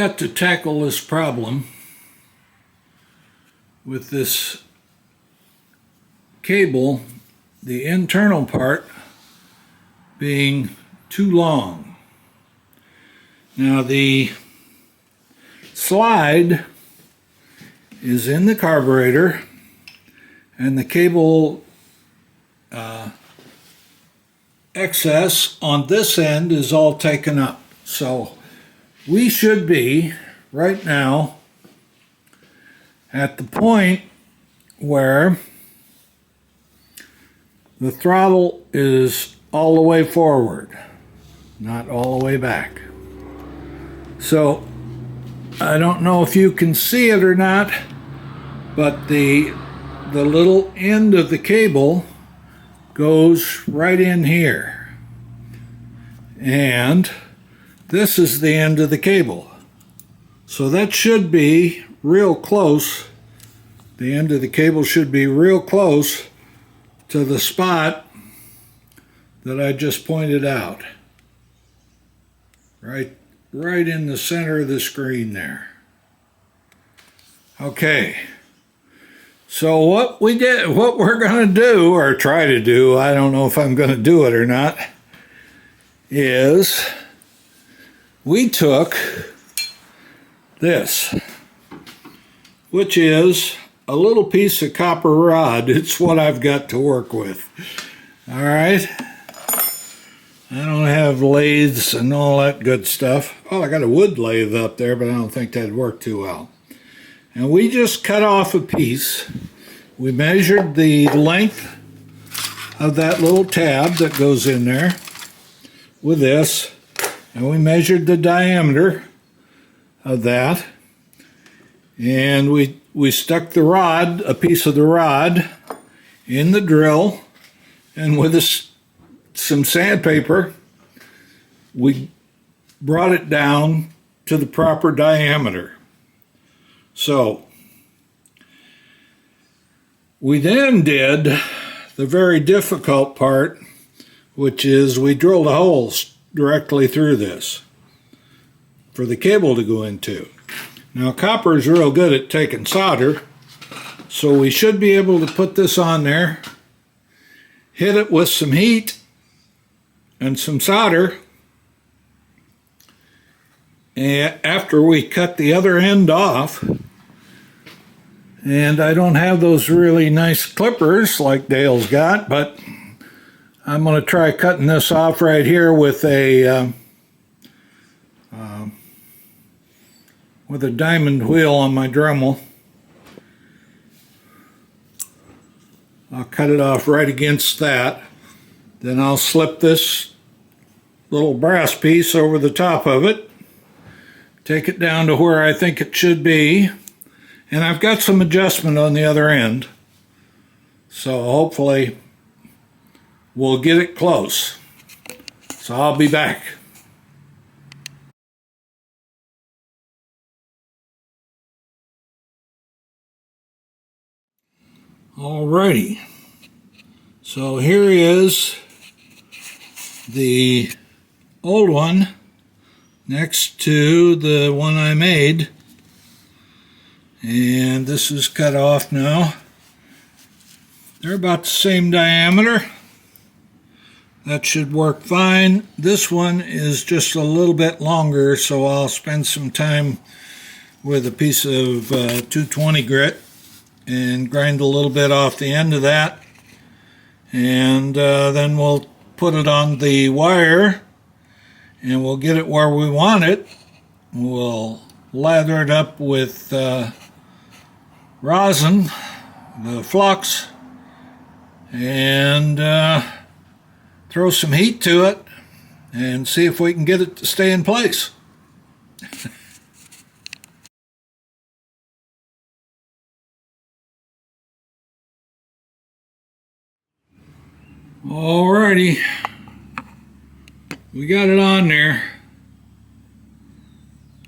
got to tackle this problem with this cable, the internal part being too long. Now the slide is in the carburetor and the cable excess on this end is all taken up. So we should be right now at the point where the throttle is all the way forward, not all the way back. So I don't know if you can see it or not, but the little end of the cable goes right in here. And this is the end of the cable. So that should be real close. The end of the cable should be real close to the spot that I just pointed out. Right in the center of the screen there. Okay. So what we're going to do, or try to do, I don't know if I'm going to do it or not, is we took this, which is a little piece of copper rod. It's what I've got to work with. All right. I don't have lathes and all that good stuff. Oh, I got a wood lathe up there, but I don't think that'd work too well. And we just cut off a piece. We measured the length of that little tab that goes in there with this, and we measured the diameter of that, and we stuck the rod, a piece of the rod, in the drill, and with some sandpaper, we brought it down to the proper diameter. So we then did the very difficult part, which is we drilled a hole directly through this for the cable to go into. Now copper is real good at taking solder, so we should be able to put this on there, hit it with some heat and some solder, and after we cut the other end off. And I don't have those really nice clippers like Dale's got, but I'm going to try cutting this off right here with a diamond wheel on my Dremel. I'll cut it off right against that. Then I'll slip this little brass piece over the top of it, take it down to where I think it should be, and I've got some adjustment on the other end, so hopefully we'll get it close. So I'll be back. Alrighty, so here is the old one next to the one I made, and this is cut off now. They're about the same diameter. That should work fine. This one is just a little bit longer, so I'll spend some time with a piece of 220 grit and grind a little bit off the end of that, and then we'll put it on the wire and we'll get it where we want it. We'll lather it up with rosin, the flux, and throw some heat to it and see if we can get it to stay in place. Alrighty, we got it on there.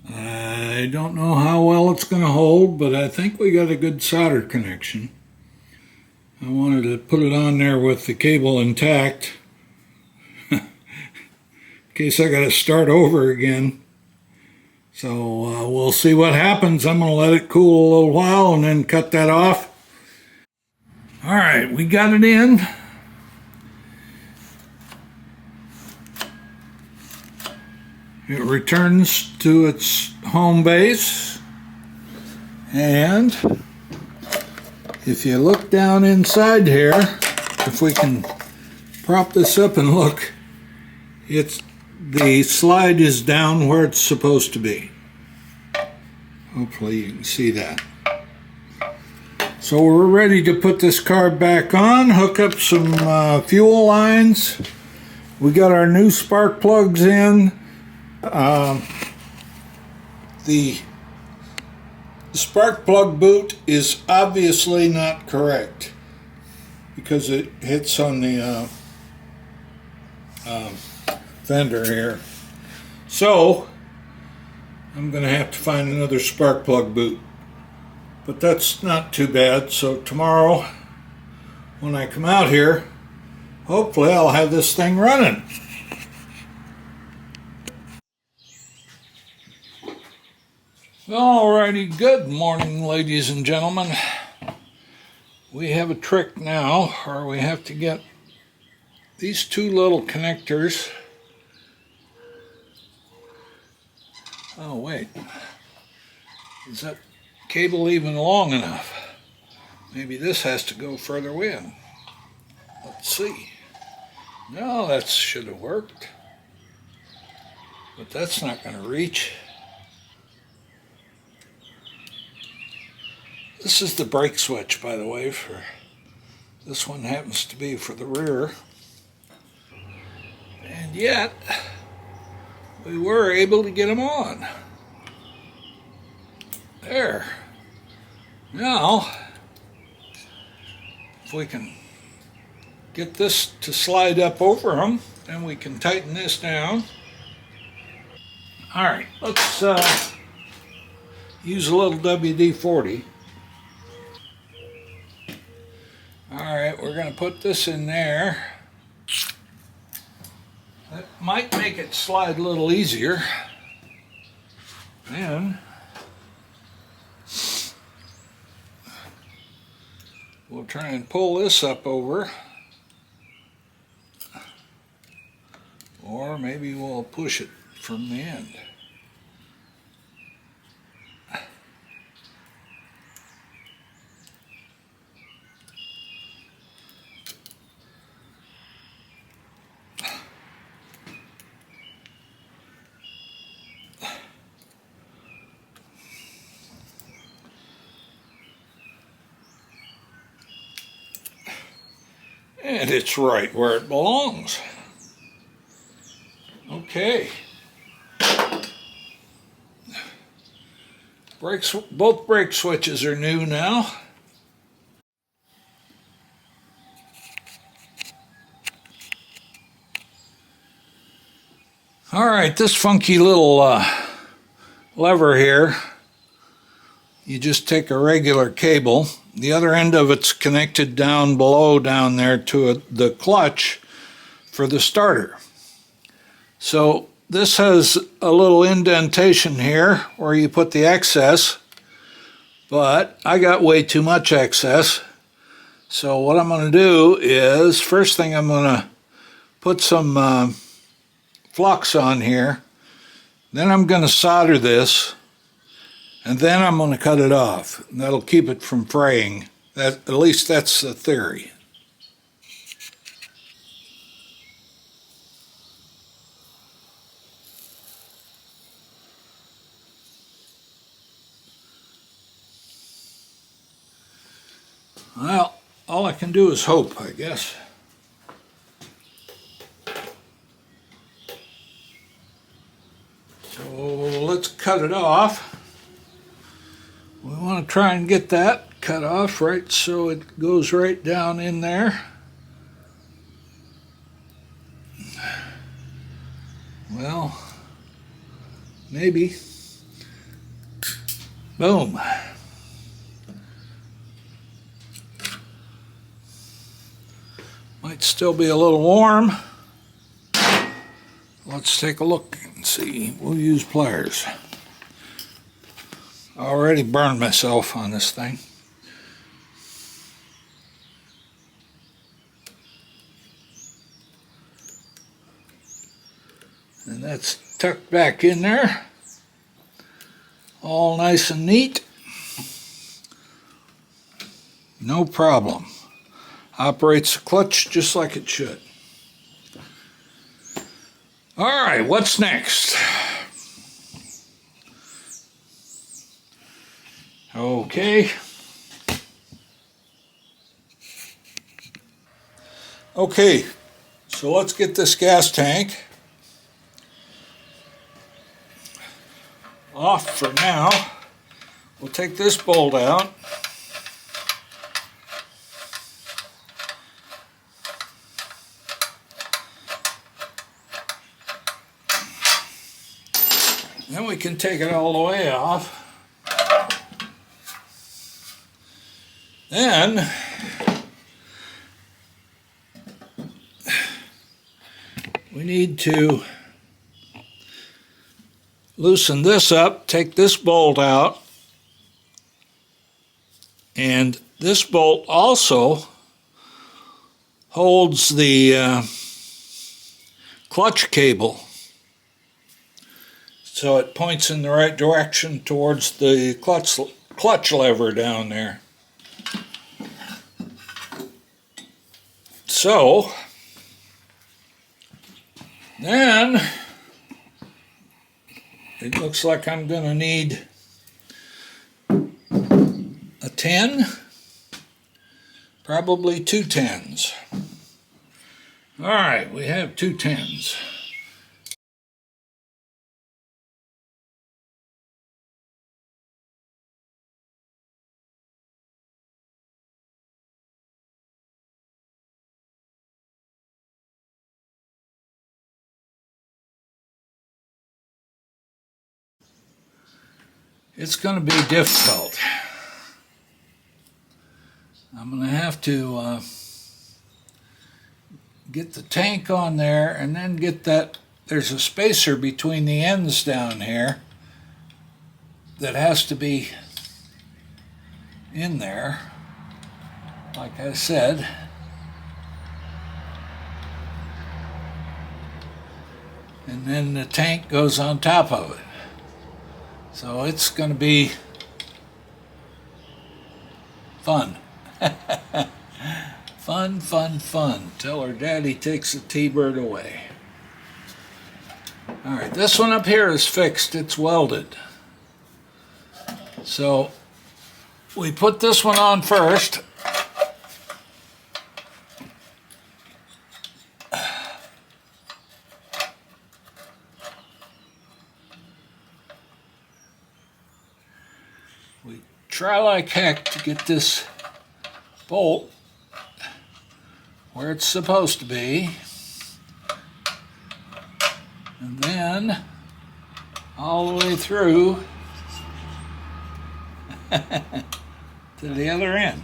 I don't know how well it's going to hold, but I think we got a good solder connection. I wanted to put it on there with the cable intact in case I got to start over again. So we'll see what happens. I'm going to let it cool a little while and then cut that off. All right, we got it in. It returns to its home base. And if you look down inside here, if we can prop this up and look, the slide is down where it's supposed to be. Hopefully you can see that. So we're ready to put this car back on, hook up some fuel lines. We got our new spark plugs in. The spark plug boot is obviously not correct because it hits on the fender here. So I'm going to have to find another spark plug boot. But that's not too bad. So tomorrow when I come out here, hopefully I'll have this thing running. Alrighty, good morning, ladies and gentlemen. We have a trick now where we have to get these two little connectors. Oh wait, is that cable even long enough? Maybe this has to go further in. Let's see. No, that should have worked. But that's not going to reach. This is the brake switch, by the way. This one happens to be for the rear. And yet, we were able to get them on. There. Now, if we can get this to slide up over them, then we can tighten this down. All right, let's use a little WD-40. All right, we're going to put this in there. That might make it slide a little easier. Then we'll try and pull this up over. Or maybe we'll push it from the end. And it's right where it belongs. Okay. Both brake switches are new now. All right, this funky little lever here, you just take a regular cable. The other end of it's connected down below down there to the clutch for the starter. So this has a little indentation here where you put the excess, but I got way too much excess. So what I'm going to do is, first thing I'm going to put some flux on here, then I'm going to solder this, and then I'm going to cut it off. And that'll keep it from fraying. At least that's the theory. Well, all I can do is hope, I guess. So let's cut it off. We want to try and get that cut off right so it goes right down in there. Well, maybe. Boom. Might still be a little warm. Let's take a look and see. We'll use pliers. I already burned myself on this thing. And that's tucked back in there. All nice and neat. No problem. Operates the clutch just like it should. All right, what's next? Okay. Okay, so let's get this gas tank off for now. We'll take this bolt out. Then we can take it all the way off. Then we need to loosen this up, take this bolt out, and this bolt also holds the clutch cable, so it points in the right direction towards the clutch lever down there. So then it looks like I'm going to need a 10, probably 2 10s. All right, we have 2 10s. It's going to be difficult. I'm going to have to get the tank on there and then get that. There's a spacer between the ends down here that has to be in there, like I said. And then the tank goes on top of it. So it's going to be fun. Fun, fun, fun. Till her daddy takes the T-bird away. All right, this one up here is fixed. It's welded. So we put this one on first. We try like heck to get this bolt where it's supposed to be. And then all the way through to the other end.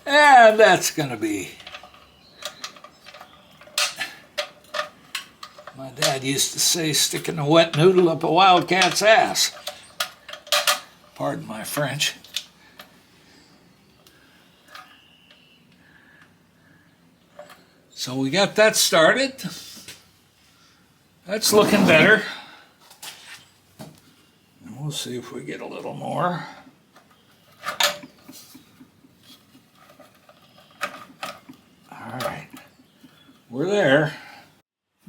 And that's going to be. My dad used to say, sticking a wet noodle up a wildcat's ass. Pardon my French. So we got that started. That's looking better. And we'll see if we get a little more. All right, we're there.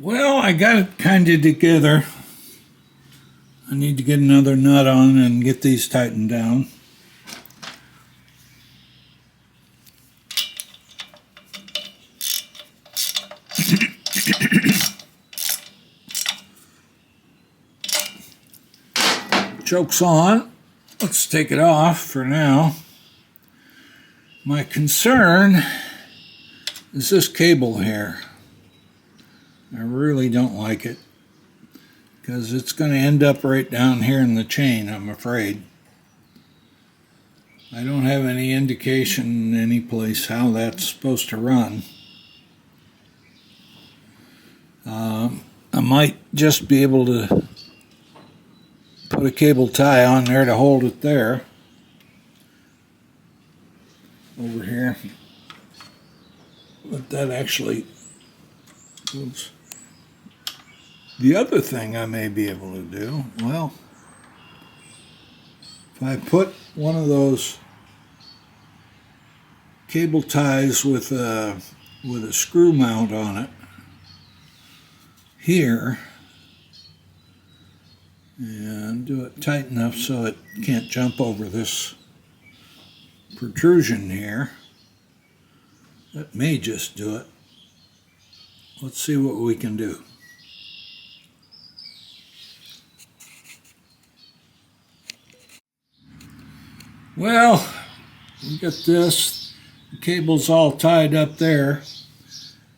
Well, I got it kind of together. I need to get another nut on and get these tightened down. Choke's on. Let's take it off for now. My concern is this cable here. I really don't like it because it's going to end up right down here in the chain, I'm afraid. I don't have any indication any place how that's supposed to run. I might just be able to put a cable tie on there to hold it there. Over here. But that actually, oops. The other thing I may be able to do, well, if I put one of those cable ties with a screw mount on it here, and do it tight enough so it can't jump over this protrusion here, that may just do it. Let's see what we can do. Well, we got this. The cable's all tied up there,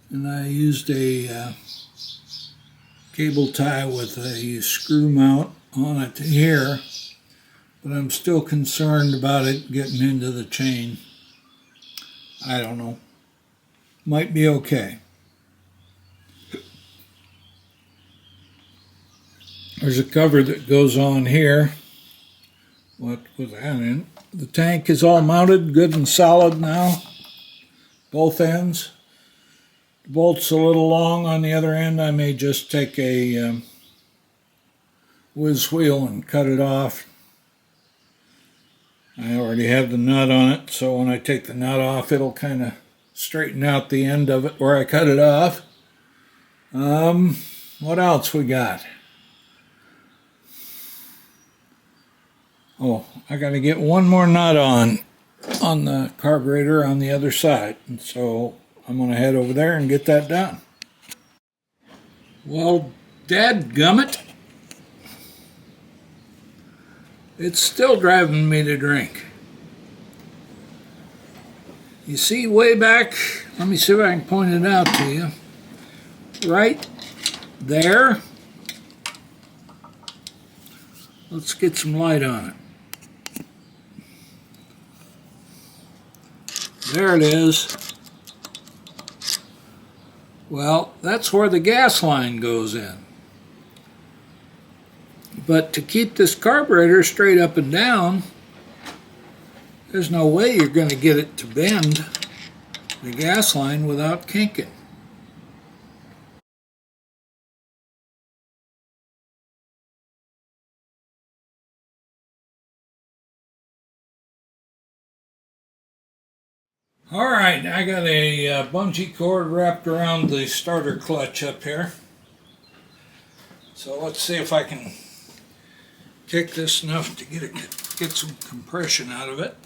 and I used a cable tie with a screw mount on it here, but I'm still concerned about it getting into the chain. I don't know. Might be okay. There's a cover that goes on here. What was that in? The tank is all mounted, good and solid now, both ends. The bolt's a little long on the other end. I may just take a whiz wheel and cut it off. I already have the nut on it, so when I take the nut off, it'll kind of straighten out the end of it where I cut it off. What else we got? Oh, I got to get one more nut on the carburetor on the other side, and so I'm going to head over there and get that done. Well, dadgummit, it's still driving me to drink. You see way back, let me see if I can point it out to you, right there. Let's get some light on it. There it is. Well, that's where the gas line goes in. But to keep this carburetor straight up and down, there's no way you're going to get it to bend the gas line without kinking. All right, I got a bungee cord wrapped around the starter clutch up here. So let's see if I can kick this enough to get some compression out of it.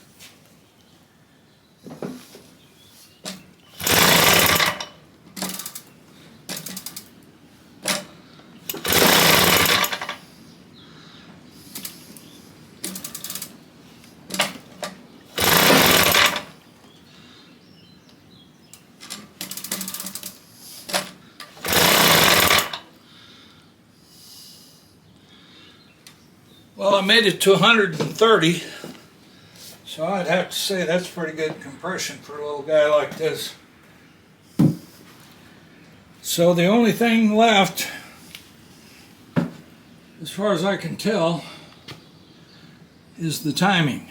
Well, I made it to 130, so I'd have to say that's pretty good compression for a little guy like this. So the only thing left, as far as I can tell, is the timing.